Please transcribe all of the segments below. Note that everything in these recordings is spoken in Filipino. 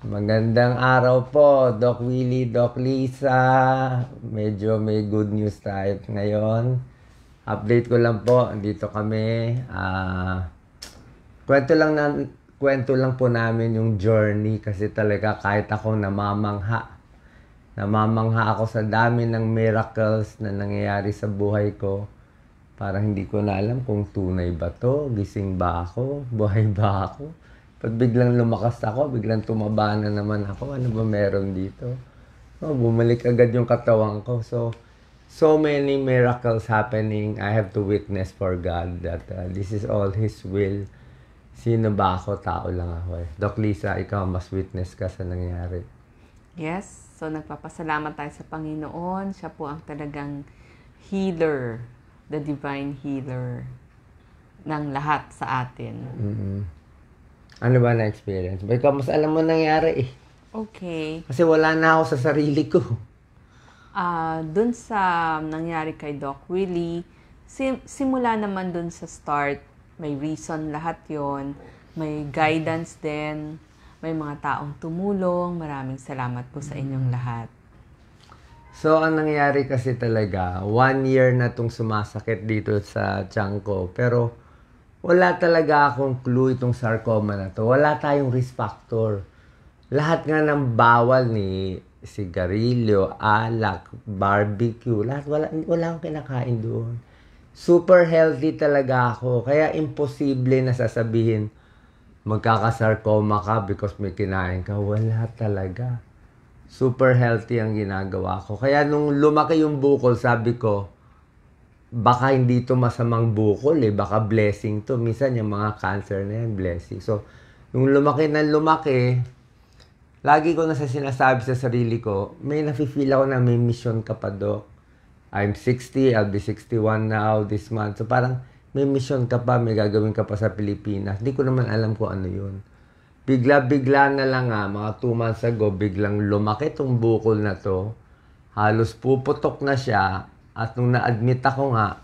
Magandang araw po, Doc Willie, Doc Lisa. Medyo may good news tayo ngayon. Update ko lang po, dito kami. Kwento lang kwento lang po namin yung journey kasi talaga kahit ako namamangha. Namamangha ako sa dami ng miracles na nangyayari sa buhay ko. Parang hindi ko na alam kung tunay ba to, gising ba ako, buhay ba ako. Pag biglang lumakas ako, biglang tumaba na naman ako, ano ba meron dito? Oh, bumalik agad yung katawan ko. So many miracles happening. I have to witness for God that this is all His will. Sino ba ako? Tao lang ako eh. Doc Lisa, ikaw mas witness ka sa nangyari. Yes, so nagpapasalamat tayo sa Panginoon. Siya po ang talagang healer, the divine healer ng lahat sa atin. Mm-hmm. Ano ba na-experience? Ikaw mas alam mo nangyari eh. Okay. Kasi wala na ako sa sarili ko. Dun sa nangyari kay Doc Willie, simula naman dun sa start, may reason lahat yon, may guidance din, may mga taong tumulong. Maraming salamat po sa inyong lahat. So, ang nangyari kasi talaga, 1 year na itong sumasakit dito sa tiyan ko. Pero, wala talaga akong clue itong sarcoma na to. Wala tayong risk factor. Lahat nga ng bawal ni sigarilyo, alak, barbecue, lahat wala akong kinakain doon. Super healthy talaga ako. Kaya imposible na sasabihin magkakasarcoma ka because may kinain ka. Wala talaga. Super healthy ang ginagawa ko. Kaya nung lumaki yung bukol, sabi ko, baka hindi to masamang bukol eh. Baka blessing to. Minsan yung mga cancer na yan, blessing. So, nung lumaki na lumaki, lagi ko na sinasabi sa sarili ko, may nafe-feel ako na may mission ka pa, Doc. I'm 60, I'll be 61 now this month. So, parang may mission ka pa, may gagawin ka pa sa Pilipinas. Hindi ko naman alam kung ano yun. Bigla-bigla na lang mga 2 months ago, biglang lumaki tong bukol na to. Halos puputok na siya. At nung na-admit ako nga,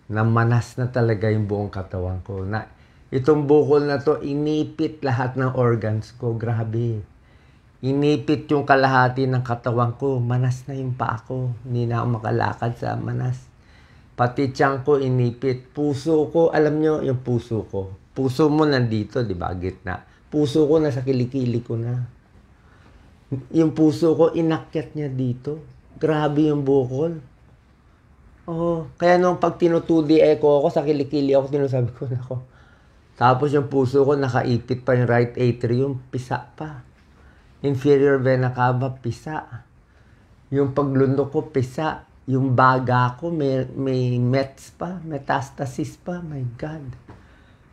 namanas na talaga yung buong katawan ko. Itong bukol na to, inipit lahat ng organs ko. Grabe. Inipit yung kalahati ng katawan ko. Manas na yung paa ko. Hindi na ako makalakad sa manas. Pati tiyan ko inipit. Puso ko, alam nyo yung puso ko. Puso mo nandito, di ba? Gitna. Puso ko nasa kilikili ko na. Yung puso ko, inakyat niya dito. Grabe yung bukol. Oh, kaya nung pag tinutudi echo ako sa kilikili ako, tinusabi ko nako. Tapos yung puso ko nakaipit pa yung right atrium, pisa pa. Inferior vena cava, pisa. Yung paglundok ko, pisa. Yung baga ko, may mets pa, metastasis pa, my God.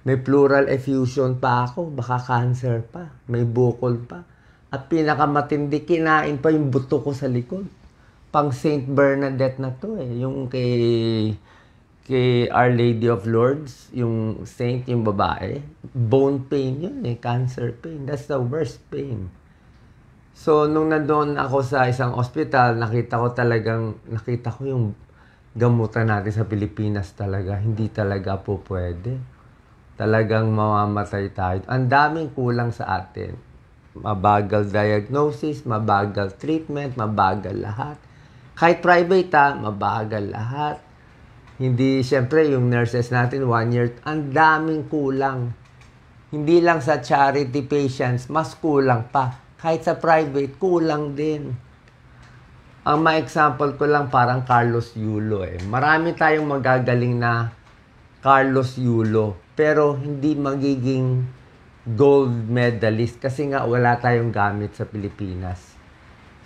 May pleural effusion pa ako, baka cancer pa, may bukol pa. At pinakamatindi, kinain pa yung buto ko sa likod. Pang Saint Bernadette na to eh. Yung kay Our Lady of Lourdes, yung saint, yung babae. Bone pain yun eh, cancer pain. That's the worst pain. So, nung nandoon ako sa isang ospital, nakita ko yung gamutan natin sa Pilipinas talaga. Hindi talaga po pwede. Talagang mamamatay tayo. Ang daming kulang sa atin. Mabagal diagnosis, mabagal treatment, mabagal lahat. Kahit private mabagal lahat. Hindi, syempre, yung nurses natin, 1 year, ang daming kulang. Hindi lang sa charity patients, mas kulang pa. Kahit sa private, kulang din. Ang ma-example ko lang parang Carlos Yulo eh. Marami tayong magagaling na Carlos Yulo, pero hindi magiging gold medalist kasi nga wala tayong gamit sa Pilipinas.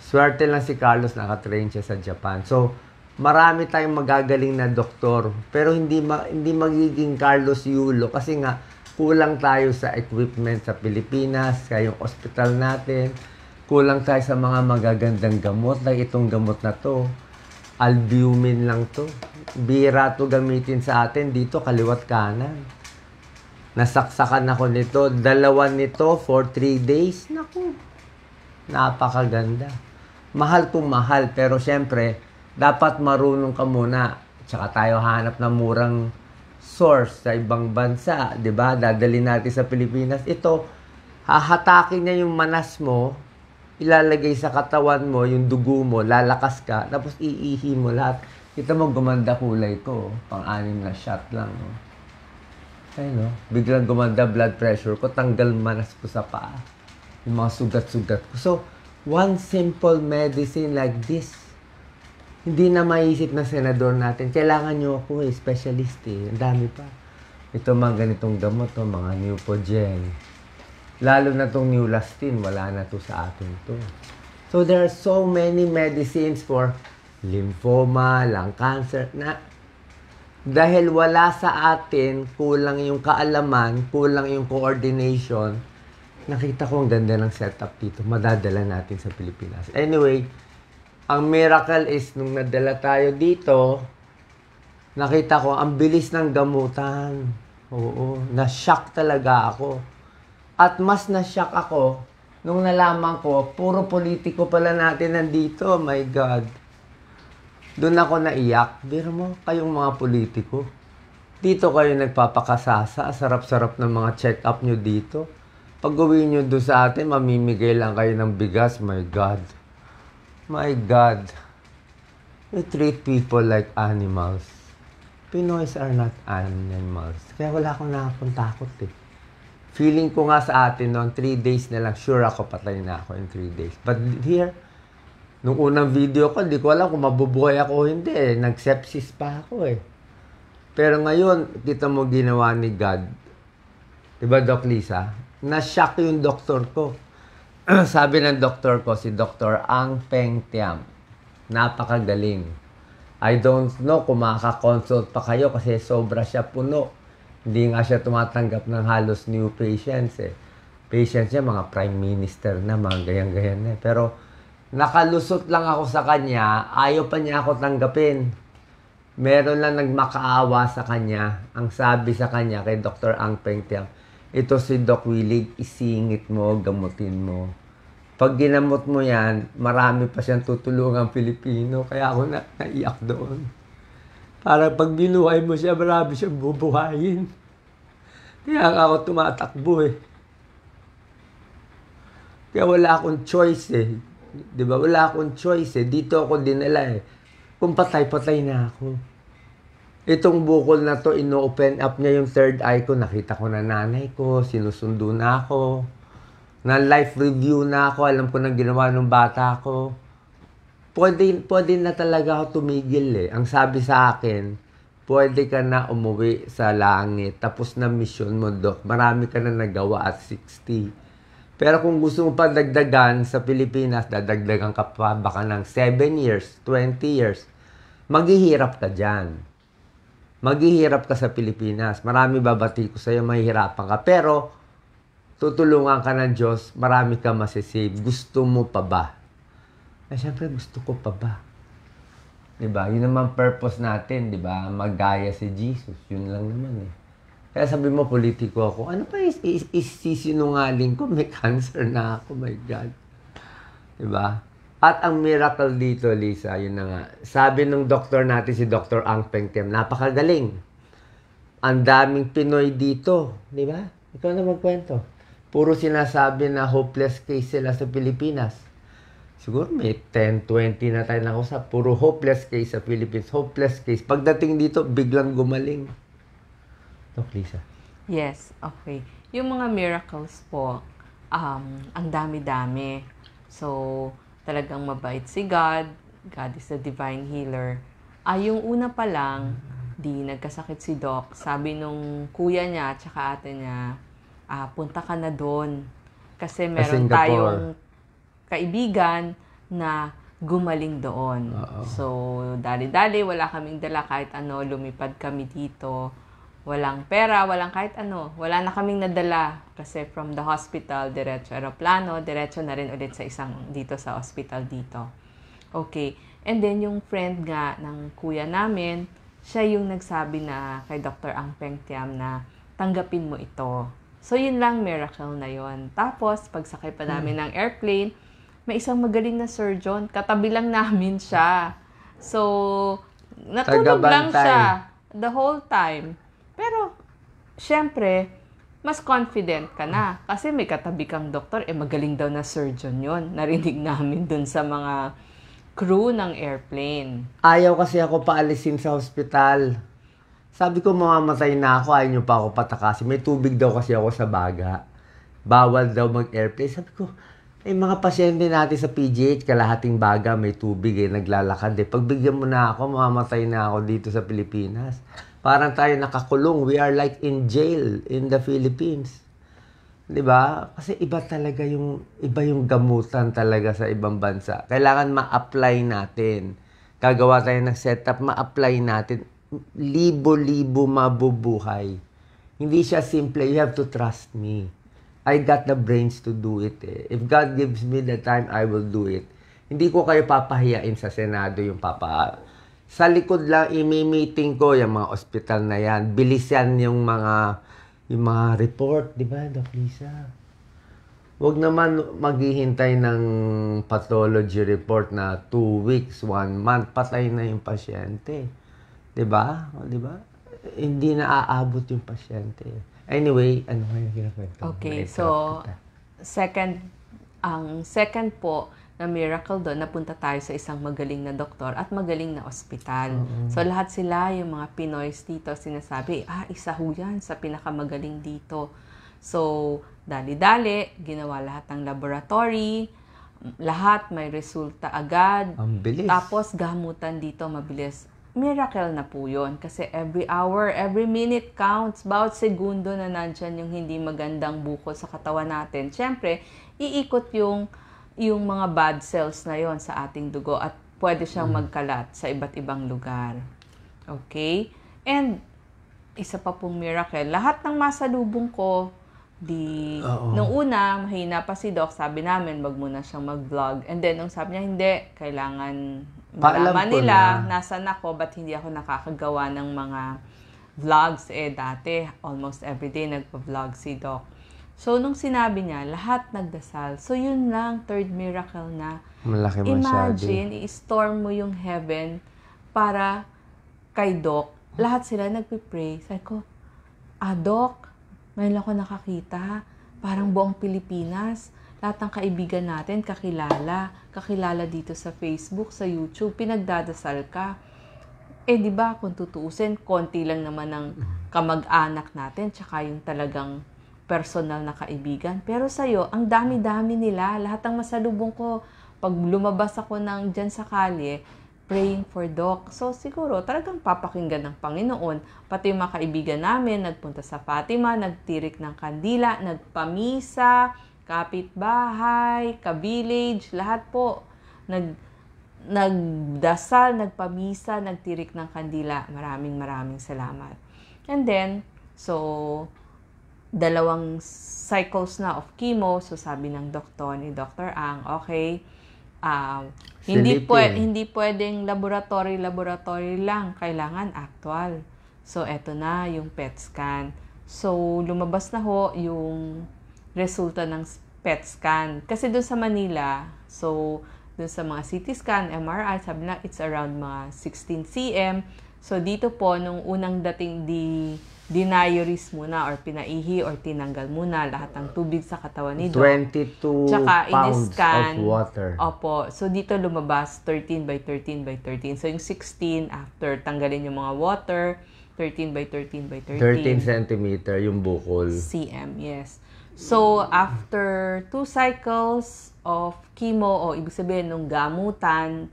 Swerte lang si Carlos, nakatrain siya sa Japan. So, marami tayong magagaling na doktor, pero hindi magiging Carlos Yulo kasi nga kulang tayo sa equipment sa Pilipinas, kaya yung hospital natin, kulang tayo sa mga magagandang gamot, like itong gamot na to, albumin lang to. Bira to gamitin sa atin dito, kaliwat kanan. Nasaksakan ako nito, 2 nito for 3 days. Naku, napakaganda. Mahal kung mahal, pero syempre, dapat marunong ka muna. Tsaka tayo hanap ng murang source sa ibang bansa, 'di ba? Dadalhin natin sa Pilipinas. Ito, hahatakin niya yung manas mo, ilalagay sa katawan mo, yung dugo mo, lalakas ka, tapos iihi mo lahat. Kita mo, gumanda kulay ko. Pang-anim na shot lang. Oh. Ayun, no? Biglang gumanda blood pressure ko, tanggal manas ko sa paa. Yung mga sugat-sugat ko. So, one simple medicine like this, hindi na maisip ng senador natin. Kailangan nyo ako specialist Ang dami pa. Ito mga ganitong gamot, mga Neupogen. Lalo na itong Neulastine, wala na to sa atin to. So, there are so many medicines for lymphoma, lung cancer, na dahil wala sa atin, kulang yung kaalaman, kulang yung coordination, nakita ko ang ganda ng setup dito. Madadala natin sa Pilipinas. Anyway, ang miracle is, nung nadala tayo dito, nakita ko, ang bilis ng gamutan. Oo, na-shock talaga ako. At mas na-shock ako, nung nalaman ko, puro politiko pala natin nandito. Oh my God. Doon ako naiyak. Biro mo, kayong mga politiko. Dito kayo nagpapakasasa. Sarap-sarap ng mga check-up nyo dito. Pag gawin nyo doon sa atin, mamimigay lang kayo ng bigas. My God. My God. We treat people like animals. Pinoys are not animals. Kaya wala akong nakakapagtakot Feeling ko nga sa atin noon, 3 days na lang. Sure ako, patay na ako in 3 days. But here, nung unang video ko, di ko alam kung mabubuhay ako o hindi Nag-sepsis pa ako Pero ngayon, kita mo ginawa ni God. Diba, Doc Lisa? Na-shock yung doktor ko. Sabi ng doktor ko, si Dr. Ang Peng Tiam. Napakagaling. I don't know kung makaka-consult pa kayo kasi sobra siya puno. Hindi nga siya tumatanggap ng halos new patients Patients niya, mga prime minister na, mga ganyan-ganyan na Pero, nakalusot lang ako sa kanya, ayaw pa niya ako tanggapin. Meron lang nagmakaawa sa kanya. Ang sabi sa kanya kay Dr. Ang Peng Tiam, ito si Doc Willie, isingit mo, gamutin mo. Pag ginamot mo yan, marami pa siyang tutulungang Pilipino. Kaya ako naiyak doon. Para pag binuhay mo siya, marami siyang bubuhayin. Kaya ako tumatakbo Kaya wala akong choice Di ba? Wala akong choice Dito ako dinala Kung patay-patay na ako. Itong bukol na to, ino-open up niya yung third eye ko. Nakita ko na nanay ko, sinusundo na ako. Na life review na ako, alam ko na ginawa ng bata ko. Pwede na talaga ako tumigil Ang sabi sa akin, pwede ka na umuwi sa langit. Tapos na mission mo, Doc. Marami ka na nagawa at 60. Pero kung gusto mo pa dagdagan sa Pilipinas, dadagdagan ka pa baka ng 7 years, 20 years, maghihirap ka dyan. Maghihirap ka sa Pilipinas. Marami babati ko sa'yo, mahihirapan ka. Pero, tutulungan ka ng Diyos, marami ka masisave. Gusto mo pa ba? Siyempre, gusto ko pa ba? Diba? Yun naman purpose natin, diba? Magaya si Jesus. Yun lang naman Kaya sabi mo, politiko ako. Ano pa isisinungaling ko? May cancer na ako. My God. Diba? At ang miracle dito, Lisa, yun na nga. Sabi ng doktor natin, si Dr. Ang Peng Tiam, napakagaling. Ang daming Pinoy dito. Diba? Ikaw na magkwento. Puro sinasabi na hopeless case sila sa Pilipinas. Siguro may 10, 20 na tayo nakusap. Puro hopeless case sa Philippines. Hopeless case. Pagdating dito, biglang gumaling. Doc Lisa. Yes, okay. Yung mga miracles po, ang dami-dami. So, talagang mabait si God. God is a divine healer. Yung una pa lang, di nagkasakit si Doc. Sabi nung kuya niya at saka ate niya, punta ka na doon. Kasi meron tayong kaibigan na gumaling doon. So, dali-dali, wala kaming dala kahit ano, lumipad kami dito. Walang pera, walang kahit ano. Wala na kaming nadala kasi from the hospital, diretso aeroplano, diretso na rin ulit sa dito sa hospital dito. Okay. And then, yung friend nga ng kuya namin, siya yung nagsabi na kay Dr. Ang Peng Tiam na tanggapin mo ito. So, yun lang, miracle na yun. Tapos, pagsakay pa namin ng airplane, may isang magaling na surgeon. Katabi lang namin siya. So, natulog lang siya the whole time. Pero, syempre, mas confident ka na. Kasi may katabi kang doktor, magaling daw na surgeon yon. Narinig namin dun sa mga crew ng airplane. Ayaw kasi ako paalisin sa hospital. Sabi ko, mamamatay na ako, ayaw nyo pa ako patakasin. May tubig daw kasi ako sa baga. Bawal daw mag-airplane. Sabi ko, mga pasyente natin sa PGH, kalahating baga, may tubig naglalakad Pagbigyan mo na ako, mamamatay na ako dito sa Pilipinas. Parang tayo nakakulong. We are like in jail in the Philippines. 'Di ba? Kasi iba yung gamutan talaga sa ibang bansa. Kailangan ma-apply natin. Gagawa tayo ng setup, ma-apply natin. Libo-libo mabubuhay. Hindi siya simple. You have to trust me. I got the brains to do it. If God gives me the time, I will do it. Hindi ko kayo papahiyain sa Senado yung sa likod lang, imi-meeting ko yung mga ospital na yan. Bilisan yung mga report, di ba, Doc Lisa? Huwag naman maghihintay ng pathology report na 2 weeks, 1 month, patay na yung pasyente. Di ba? Di ba? Hindi na aabot yung pasyente. Anyway, ano nga yung kinakwento? Okay, so, ang second po, na miracle doon, napunta tayo sa isang magaling na doktor at magaling na ospital. So, lahat sila, yung mga Pinoys dito, sinasabi, isa ho yan sa pinakamagaling dito. So, dali-dali, ginawa lahat ng laboratory, lahat may resulta agad. Ang bilis. Tapos, gamutan dito, mabilis. Miracle na po yun. Kasi every hour, every minute counts. Bawat segundo na nandyan yung hindi magandang bukol sa katawan natin. Siyempre, iikot yung mga bad cells na yon sa ating dugo at pwede siyang magkalat sa iba't ibang lugar. Okay? And, isa pa pong miracle, lahat ng masalubong ko, nung una, mahina pa si Doc, sabi namin, wag muna siyang mag-vlog. And then, nung sabi niya, hindi, kailangan malaman nila, nasan ako, ba't hindi ako nakakagawa ng mga vlogs. Dati, almost everyday, nagpa-vlog si Doc. So, nung sinabi niya, lahat nagdasal. So, yun lang, third miracle na. Malaki masyado. Imagine, i-storm mo yung heaven para kay Doc. Lahat sila nagpipray. Sabi ko, Doc, ngayon ako nakakita. Parang buong Pilipinas. Lahat ng kaibigan natin, kakilala. Kakilala dito sa Facebook, sa YouTube. Pinagdadasal ka. Di ba, kung tutuusin, konti lang naman ng kamag-anak natin. Tsaka yung talagang personal na kaibigan. Pero sa'yo, ang dami-dami nila. Lahat ng masalubong ko, pag lumabas ako dyan sa kalye, praying for Doc. So, siguro, talagang papakinggan ng Panginoon. Pati yung mga kaibigan namin, nagpunta sa Fatima, nagtirik ng kandila, nagpamisa, kapitbahay, ka-village, lahat po. Nagdasal, nagpamisa, nagtirik ng kandila. Maraming salamat. And then, so, 2 cycles na of chemo. So, sabi ng doktor, ni Dr. Ang, okay, hindi pwedeng laboratory lang. Kailangan actual. So, eto na yung PET scan. So, lumabas na ho yung resulta ng PET scan. Kasi doon sa Manila, so, doon sa mga CT scan, MRI, sabi na, it's around mga 16 cm. So, dito po, nung unang dating dinayoris muna or pinaihi or tinanggal muna lahat ng tubig sa katawan ni Doc. 22 Tsaka pounds in-scan, of water. Opo. So, dito lumabas 13 by 13 by 13. So, yung 16, after tanggalin yung mga water, 13 by 13 by 13. 13 centimeter yung bukol. cm, yes. So, after 2 cycles of chemo, o ibig sabihin, nung gamutan,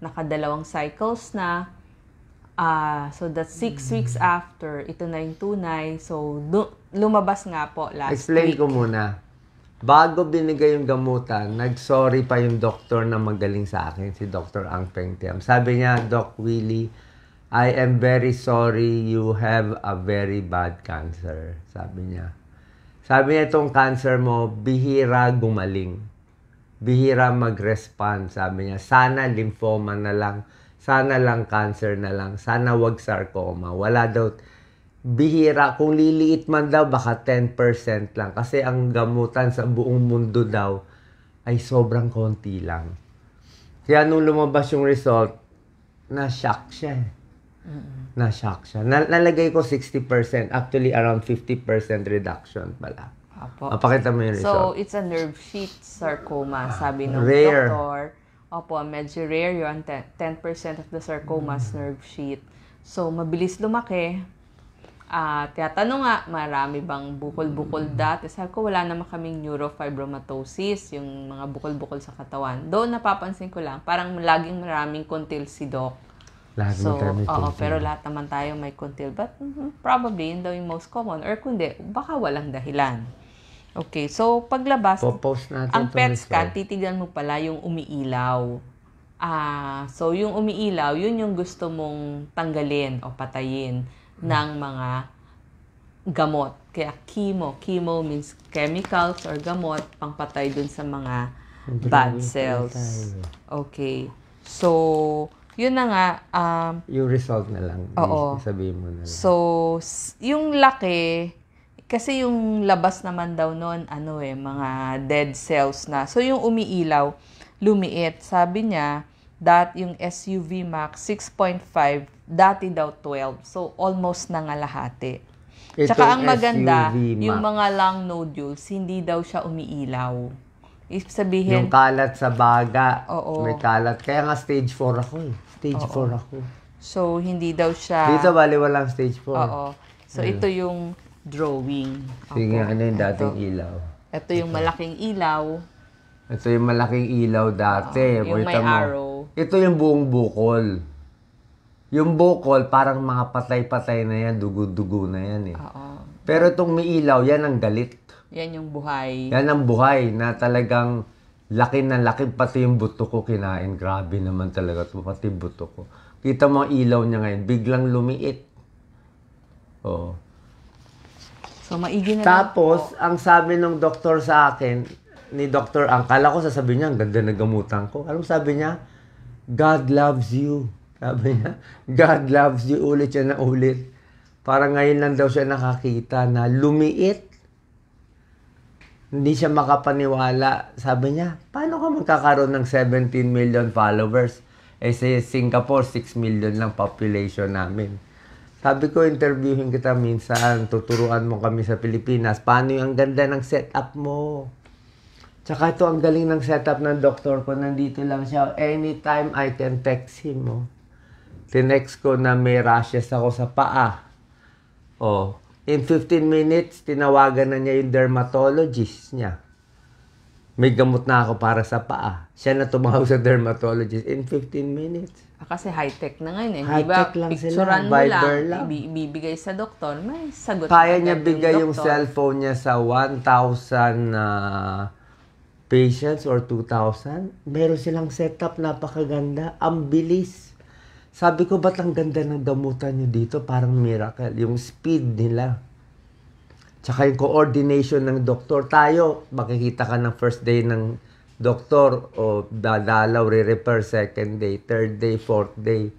nakadalawang cycles na, so that's 6 weeks after, ito na yung tunay. So, lumabas nga po last Explain week. ko muna. Bago binigay yung gamutan, nag-sorry pa yung doktor na magaling sa akin, si Dr. Ang Peng Tiam. Sabi niya, Doc Willie, I am very sorry you have a very bad cancer. Sabi niya. Sabi niya, itong cancer mo, bihira gumaling. Bihira mag-respond. Sabi niya, sana lymphoma na lang. Sana lang cancer na lang. Sana wag sarcoma. Wala daw. Bihira. Kung liliit man daw, baka 10% lang. Kasi ang gamutan sa buong mundo daw ay sobrang konti lang. Kaya nung lumabas yung result, na-shock siya. Na-shock siya. Nalagay ko 60%. Actually, around 50% reduction pala. Opo. Mapakita mo yung So, result. it's a nerve sheath sarcoma, sabi ng Rare. doktor. Opo, medyo rare yun. 10% of the sarcomas nerve sheath. So, mabilis lumaki. Tiyatanong nga, marami bang bukol-bukol dati? Sabi ko, wala naman kaming neurofibromatosis, yung mga bukol-bukol sa katawan. Doon napapansin ko lang, parang laging maraming kuntil si Doc. Lahat So, mo oo, pero lahat naman tayo may kuntil. But probably, yun daw yung most common. Or kundi, baka walang dahilan. Okay, so paglabas, post natin ang itong PET scan, result. titignan mo pala yung umiilaw. So yung umiilaw, yun yung gusto mong tanggalin o patayin ng mga gamot. Kaya chemo means chemicals or gamot pangpatay dun sa mga bad cells. Okay, so yun na nga. Yung result na lang. Oo. Sabihin mo na lang. So, yung laki, kasi yung labas naman daw noon, mga dead cells na. So, yung umiilaw, lumiit. Sabi niya, yung SUV max, 6.5, dati daw 12. So, almost nangalahati. Tsaka ang maganda, SUV yung max. mga lung nodules, hindi daw siya umiilaw. Ibig sabihin, Yung kalat sa baga. Oo. May kalat. Kaya nga stage 4 ako eh. Stage 4 ako. so, hindi daw siya... Dito bali walang stage 4. Oo. So, ito yung drawing. Sige, Opo. ano yung dating Ito. ilaw? Ito yung malaking ilaw. Ito yung malaking ilaw dati. Yung may Kita mo. arrow. Ito yung buong bukol. Yung bukol, parang mga patay-patay na yan. Dugo-dugo na yan eh. Oo. Pero itong may ilaw, yan ang galit. Yan yung buhay. Yan ang buhay na talagang laki na laki. Pati yung buto ko kinain. Grabe naman talaga ito. Pati buto ko. Kita mo ang ilaw niya ngayon. Biglang lumiit. Oo. So, maigi na lang Tapos, po. ang sabi ng doktor sa akin, ni Dr. Ang, kala ko sasabihin niya, ang ganda na gamutan ko. Alam mo sabi niya? God loves you. Sabi niya, God loves you. Ulit siya na ulit. Parang ngayon lang daw siya nakakita na lumiit. Hindi siya makapaniwala. Sabi niya, paano ka magkakaroon ng 17 million followers? Eh, sa Singapore, 6 million lang population namin. Sabi ko, interviewin kita minsan, tuturuan mo kami sa Pilipinas. Paano yung ganda ng setup mo? Tsaka ito, ang galing ng setup ng doktor ko. Nandito lang siya. Anytime I can text him. Oh. Tinext ko na may rashes ako sa paa. Oh. In 15 minutes, tinawagan na niya yung dermatologist niya. May gamot na ako para sa paa. Siya na tumawag sa dermatologist in 15 minutes. Kasi high-tech na ngayon eh. High-tech Diba? lang sila. Picturean mo Viber lang, lang. ibibigay sa doktor, may sagot Kaya agad niya bigay yung doktor. cellphone niya sa 1,000 patients or 2,000. Meron silang setup, napakaganda. Ang bilis. Sabi ko, ba't ang ganda ng gamutan niyo dito? Parang miracle. Yung speed nila. Tsaka yung coordination ng doktor. Tayo, makikita ka ng first day ng doktor o dadalaw, re-repair second day, third day, fourth day.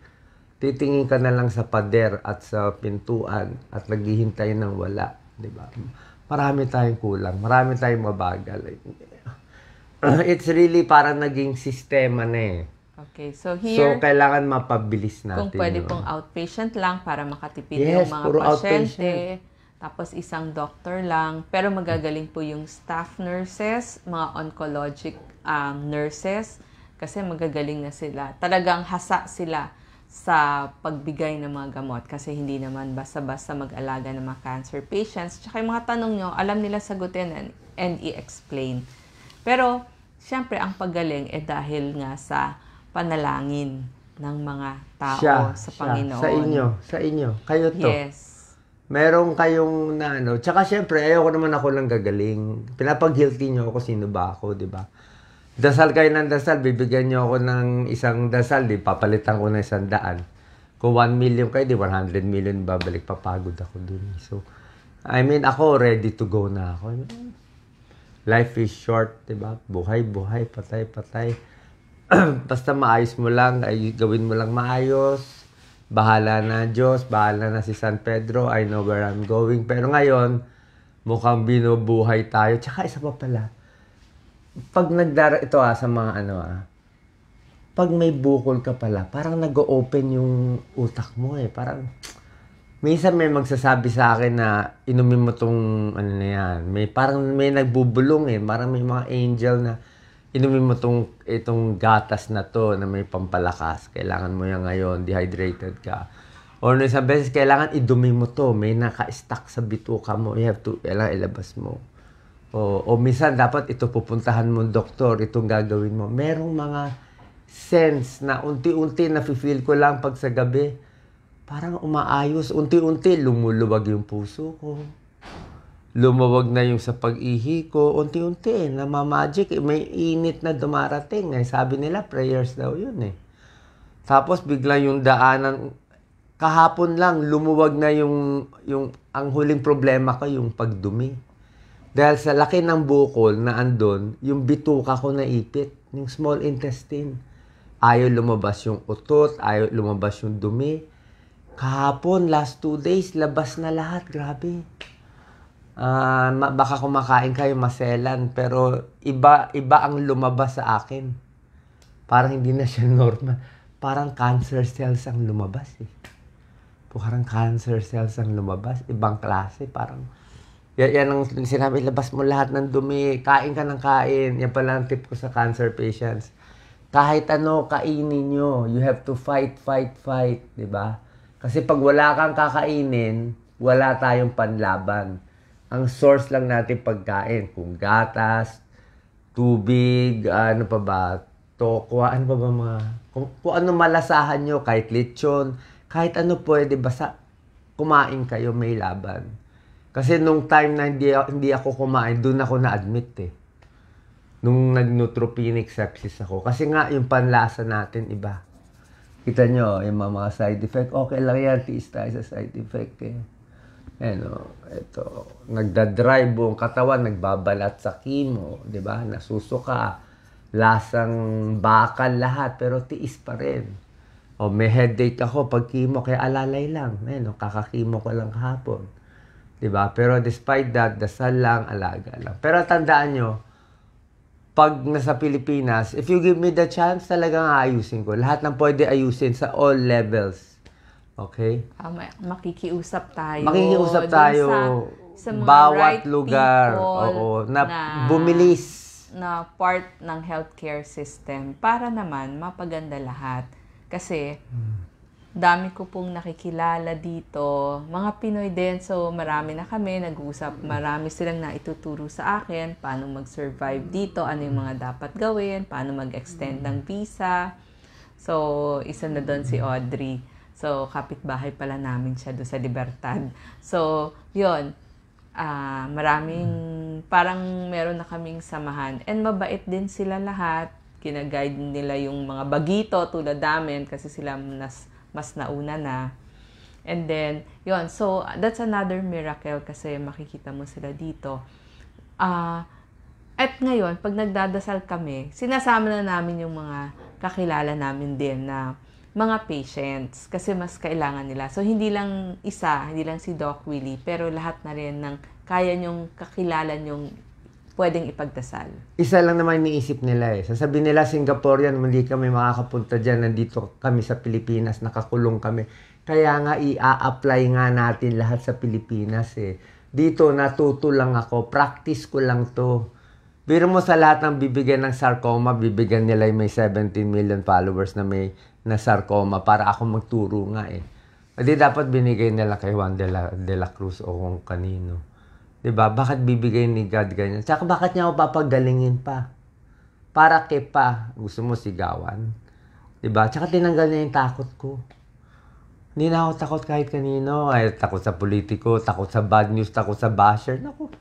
Titingin ka na lang sa pader at sa pintuan at naghihintay ng wala. Diba? Marami tayong kulang. Marami tayong mabagal. It's really parang naging sistema na eh. Okay, so So, here, kailangan mapabilis natin. kung pwede yun. pong outpatient lang para makatipid Yes, yung mga puro pasyente. Tapos isang doctor lang. Pero magagaling po yung staff nurses, mga oncologic nurses. Kasi magagaling na sila. Talagang hasa sila sa pagbigay ng mga gamot. Kasi hindi naman basta-basta mag-alaga ng mga cancer patients. Tsaka yung mga tanong nyo, alam nila sagutin and i-explain. Pero, syempre, ang paggaling dahil nga sa panalangin ng mga tao sa Panginoon. Sa inyo. Kayo to. Yes. Meron kayong na ano. Tsaka syempre, ayoko naman ako lang gagaling. Pinapag-guilty nyo ako, sino ba ako, di ba? Dasal kayo ng dasal, bibigyan nyo ako ng isang dasal, di papalitan ko na 100. Kung 1 million kayo, di 100 million babalik, papagod ako dun. So, I mean, ako ready to go na ako. Life is short, di ba? Buhay, patay. Basta maayos mo lang, ay gawin mo lang maayos. Bahala na Diyos, bahala na si San Pedro, I know where I'm going. Pero ngayon, mukhang binubuhay tayo. Tsaka isa pa pala, pag ito sa mga pag may bukol ka pala, parang nag-open yung utak mo eh. Parang, minsan may magsasabi sa akin na inumin mo tong ano na yan. Parang may nagbubulong eh. Parang may mga angel na inumin mo itong gatas na to na may pampalakas. Kailangan mo yan ngayon, dehydrated ka. O no, isang beses, kailangan idumi mo to. May naka-stack sa bituka mo. Kailangan ilabas mo. O minsan, dapat ito pupuntahan mo, doktor. Itong gagawin mo. Merong mga sense na unti-unti nafe-feel ko lang pag sa gabi. Parang umaayos. Unti-unti, lumuluwag yung puso ko. Lumawag na yung sa pag-ihi ko. Unti-unti, namamagic. May init na dumarating. Sabi nila, prayers daw yun eh. Tapos bigla yung daanan, kahapon lang, lumuwag na ang huling problema ko, yung pagdumi. Dahil sa laki ng bukol na andon, yung bituka ko naipit, yung small intestine. Ayaw lumabas yung utot, ayaw lumabas yung dumi. Kahapon, last 2 days, labas na lahat. Grabe. Baka kumakain kayo maselan, pero iba ang lumabas sa akin. Parang hindi na siya normal. Parang cancer cells ang lumabas eh. Parang cancer cells ang lumabas. Ibang klase. Parang, yan ang sinabi, labas mo lahat ng dumi. Kain ka ng kain. Yan pala ang tip ko sa cancer patients. Kahit ano, kainin nyo. You have to fight. Diba? Kasi pag wala kang kakainin, wala tayong panlaban. Ang source lang natin pagkain. Kung gatas, tubig, ano pa ba, tokwa, ano pa ba mga, kung ano malasahan nyo, kahit lechon, kahit ano pwede, basta kumain kayo, may laban. Kasi nung time na hindi ako kumain, doon ako na-admit eh. Nung nag-neutropenic sepsis ako. Kasi nga, yung panlasa natin, iba. Kita nyo, yung mga side effect, okay lang yan, tiis tayo sa side effect eh. Ito, nagdadry buong katawan, nagbabalat sa chemo, di ba? Nasusuka, lasang bakal lahat, pero tiis pa rin. O may headache ako pag chemo, kaya alalay lang. Kakakimo ko lang kahapon. Di ba? Pero despite that, dasal lang, alaga lang. Pero tandaan nyo, pag nasa Pilipinas, if you give me the chance, talagang aayusin ko. Lahat ng pwede ayusin sa all levels. Okay? Makikiusap tayo. Makikiusap tayo sa mga bawat right lugar. people Na bumilis. Na part ng healthcare system para naman mapaganda lahat. Kasi dami ko pong nakikilala dito, mga Pinoy din, so marami na kami nag-uusap, marami silang naituturo sa akin, paano mag-survive dito, ano yung mga dapat gawin, paano mag-extend ng visa. So, isa na doon si Audrey. So, kapitbahay pala namin siya doon sa Libertad. So, yun, parang meron na kaming samahan. And mabait din sila lahat, kinaguide nila yung mga bagito tulad namin kasi sila mas nauna na. And then, yun. So, that's another miracle kasi makikita mo sila dito. At ngayon, pag nagdadasal kami, sinasama na namin yung mga kakilala namin din na mga patients kasi mas kailangan nila. So, hindi lang isa, hindi lang si Doc Willie, pero lahat na rin ng kaya nyong kakilala nyong pwedeng ipagdasal. Isa lang naman iniisip nila eh. Sasabihin nila, Singaporean, hindi kami makakapunta dyan. Nandito kami sa Pilipinas, nakakulong kami. Kaya nga, i-a-apply nga natin lahat sa Pilipinas eh. Dito, natuto lang ako. Practice ko lang to. Biro mo sa lahat ng bibigyan ng sarcoma, bibigyan nila yung may 17 million followers na sarcoma para ako magturo nga eh. Hindi dapat binigay nila kay Juan de la Cruz o kung kanino. Diba? Bakit bibigay ni God ganyan? Tsaka bakit niya ako papagalingin pa? Para kay pa. Gusto mo sigawan? Diba? Tsaka tinanggal niya yung takot ko. Hindi na ako takot kahit kanino. Ay, takot sa politiko, takot sa bad news, takot sa basher. Naku,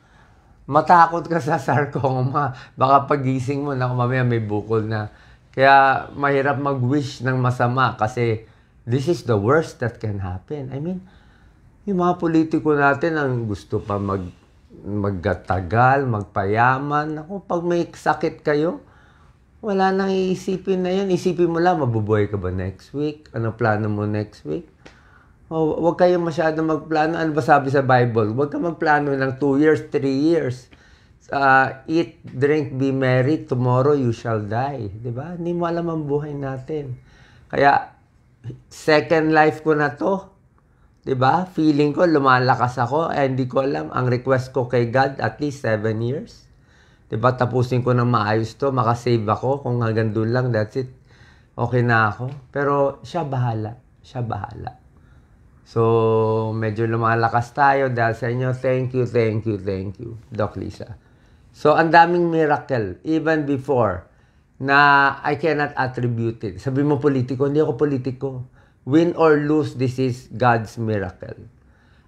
matakot ka sa sarcoma. Baka pagising mo, naku, mamaya may bukol na. Kaya mahirap mag-wish ng masama kasi this is the worst that can happen. I mean, yung mga politiko natin ang gusto pa magtagal, magpayaman. Ako, pag may sakit kayo, wala nang iisipin na yun. Isipin mo lang, mabubuhay ka ba next week? Ano plano mo next week? O, huwag kayong masyado magplano. Ano ba sabi sa Bible? Huwag ka magplano ng 2 years, 3 years. eat, drink, be merry, tomorrow you shall die. Diba? Hindi mo alam ang buhay natin. Kaya, second life ko na to. Diba? Feeling ko, lumalakas ako. Hindi ko alam. Ang request ko kay God, at least 7 years. Diba? Tapusin ko ng maayos to. Makasave ako. Kung hanggang doon lang, that's it. Okay na ako. Pero, siya bahala. Siya bahala. So, medyo lumalakas tayo dahil sa inyo. Thank you, thank you, thank you, Doc Lisa. So, ang daming miracle, even before, na I cannot attribute it. Sabi mo politiko, hindi ako politiko. Win or lose, this is God's miracle.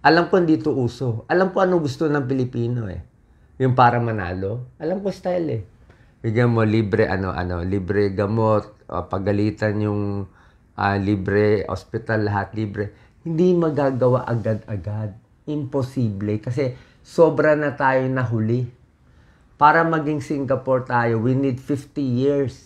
Alam ko hindi ito uso. Alam ko ano gusto ng Pilipino eh. Yung para manalo. Alam ko style eh. Bigyan mo libre, libre gamot, pagalitan yung libre hospital, lahat libre. Hindi magagawa agad-agad. Imposible. Kasi sobra na tayo nahuli. Para maging Singapore tayo, we need 50 years.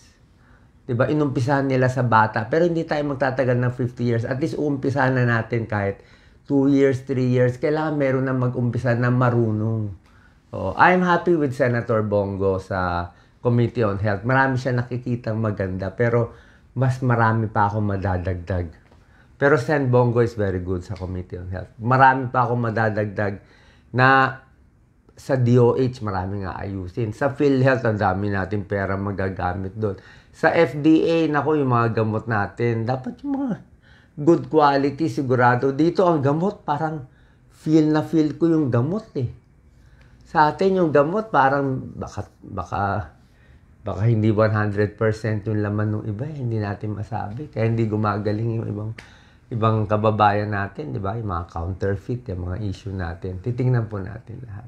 Diba? Inumpisahan nila sa bata. Pero hindi tayo magtatagal ng 50 years. At least umpisahan na natin kahit 2 years, 3 years. Kailangan meron na mag-umpisa na marunong. I'm happy with Senator Bongo sa Committee on Health. Marami siya nakikitang maganda. Pero mas marami pa ako madadagdag. Pero Sen Bongo is very good sa Committee on Health. Marami pa ako madadagdag na sa DOH marami nga ayusin. Sa PhilHealth, ang dami natin pera magagamit doon. Sa FDA, nako yung mga gamot natin, dapat yung mga good quality sigurado. Dito ang gamot, parang feel ko yung gamot eh. Sa atin yung gamot, parang baka hindi 100% yung laman ng iba. Hindi natin masabi. Kaya hindi gumagaling yung ibang kababayan natin, di ba? Yung mga counterfeit, yung mga issue natin. Titingnan po natin lahat.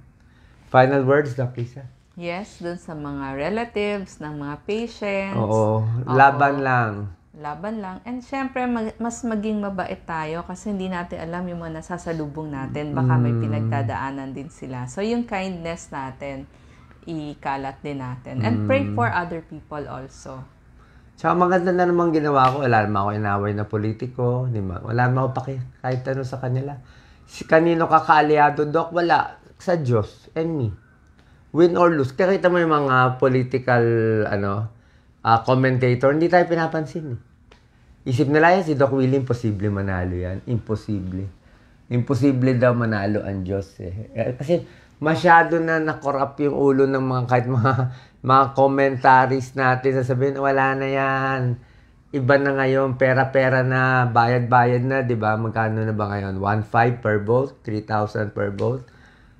Final words, Doc Lisa? Yes, dun sa mga relatives ng mga patients. Oo, laban lang. Laban lang. And syempre, mas maging mabait tayo kasi hindi natin alam yung mga nasasalubong natin. Baka may pinagdadaanan din sila. So, yung kindness natin, ikalat din natin. And pray for other people also. Tsaka maganda na namang ginawa ko. Wala naman ako inaway na politiko. Wala naman ako kahit ano sa kanila. Kanino ka kaalyado, Doc? Wala. Sa Diyos and me. Win or lose. Kaya kita mo yung mga political commentator, hindi tayo pinapansin. Isip nila yan, si Doc Willie, imposible manalo yan. Imposible. Imposible daw manalo ang Diyos. Kasi masyado na nakorap yung ulo ng kahit mga commentaries natin. Sasabihin, wala na yan. Iba na ngayon, pera-pera na, bayad-bayad na, di ba? Magkano na ba ngayon? 1,500 per vote? 3,000 per vote?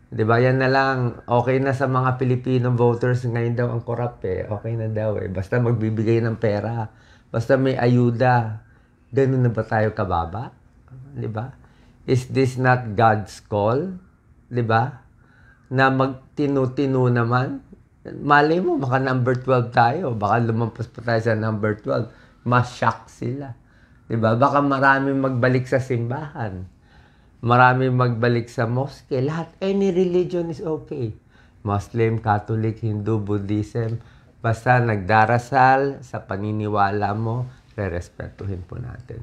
Diba, yan na lang. Okay na sa mga Filipino voters. Ngayon daw ang corrupt eh. Okay na daw eh. Basta magbibigay ng pera. Basta may ayuda. Ganun na ba tayo kababa? Diba? Is this not God's call? Diba? Na magtinu-tinu naman. Malay mo, baka number 12 tayo. Baka lumampas pa tayo sa number 12. Mas shock sila. Diba? Baka maraming magbalik sa simbahan. Marami magbalik sa mosque. Lahat, any religion is okay. Muslim, Catholic, Hindu, Buddhism. Basta nagdarasal sa paniniwala mo, re-respetuhin po natin.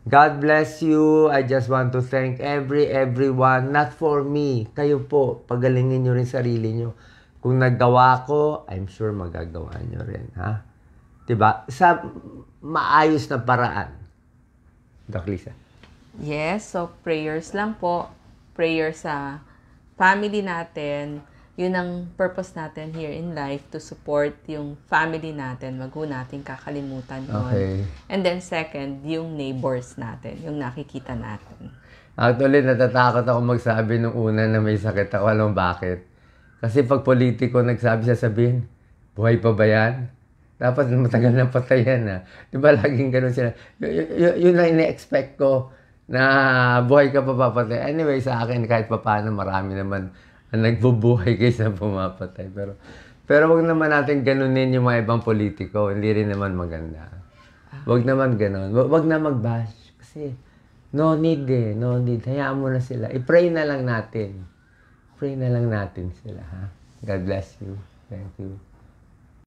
God bless you. I just want to thank everyone. Not for me. Kayo po, pagalingin nyo rin sarili nyo. Kung naggawa ko, I'm sure magagawa nyo rin. Ha? Diba? Sa maayos na paraan. Doc Lisa. Yes, so prayers lang po. Prayers sa family natin. Yun ang purpose natin here in life, to support yung family natin. Wag ho natin kakalimutan yun. Okay. And then second, yung neighbors natin, yung nakikita natin. Actually, natatakot ako magsabi nung una na may sakit ako. Alam bakit? Kasi pag politiko nagsabi, sasabihin, buhay pa ba yan? Dapat matagal na patay yan. Di ba laging ganun sila? Yun ang ine-expect ko, na buhay ka pa papatay. Anyway, sa akin, kahit pa paano, marami naman ang nagbubuhay kaysa pumapatay. Pero wag naman natin ganunin yung mga ibang politiko. Hindi rin naman maganda. Wag naman ganun. Wag na mag-bash. Kasi, no need eh. No need. Hayaan mo na sila. I-pray na lang natin. Pray na lang natin sila, ha? God bless you. Thank you.